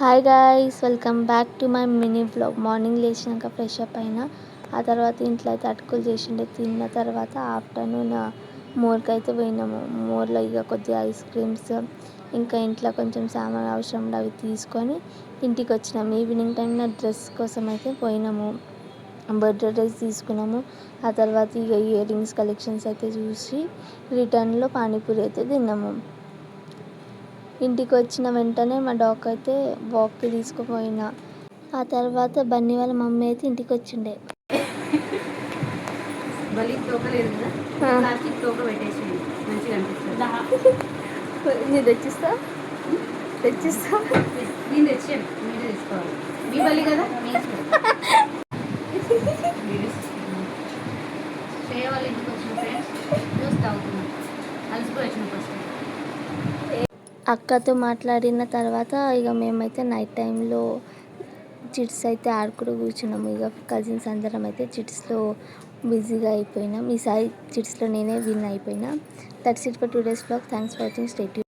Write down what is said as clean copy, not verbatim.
Hi guys, welcome back to my mini blog. Morning లేచినాక fresh up అయినా. ఆ తర్వాత ఇంట్లో అయితే అటుకులు చేసిండే తిన్న తర్వాత ఆఫ్టర్నూన్ మోర్కి అయితే పోయినాము. మోర్లో ఇక కొద్దిగా ఐస్ క్రీమ్స్, ఇంకా ఇంట్లో కొంచెం సామాన్ అవసరం అవి తీసుకొని ఇంటికి వచ్చినాము. ఈవినింగ్ టైంలో డ్రెస్ కోసం అయితే పోయినాము. బర్త్డే డ్రెస్ తీసుకున్నాము. ఆ తర్వాత ఇక ఇయర్ రింగ్స్ కలెక్షన్స్ అయితే చూసి రిటర్న్లో పానీపూరి అయితే తిన్నాము. ఇంటికి వచ్చిన వెంటనే మా డాగ్ అయితే వాక్కి తీసుకుపోయినా. ఆ తర్వాత బన్నీ వాళ్ళ మమ్మీ అయితే ఇంటికి వచ్చిండే. నేను తెచ్చిస్తా నేను తెచ్చాను, మీరే తీసుకోవాలి. మీ బలి కదా చేయాలి. ఇంటికి వచ్చిన ఫ్రెండ్స్ జ్యూస్ తాగుతున్నాం. అలసిపోయి వచ్చిన ఫస్ట్ అక్కతో మాట్లాడిన తర్వాత ఇక మేమైతే నైట్ టైంలో చిట్స్ అయితే ఆడుకుంటూ కూర్చున్నాము. ఇక కజిన్స్ అందరం అయితే చిట్స్లో బిజీగా అయిపోయినాం. ఈసారి చిట్స్లో నేనే విన్ అయిపోయినా. That's it for today's blog. Thanks for watching. Stay tuned.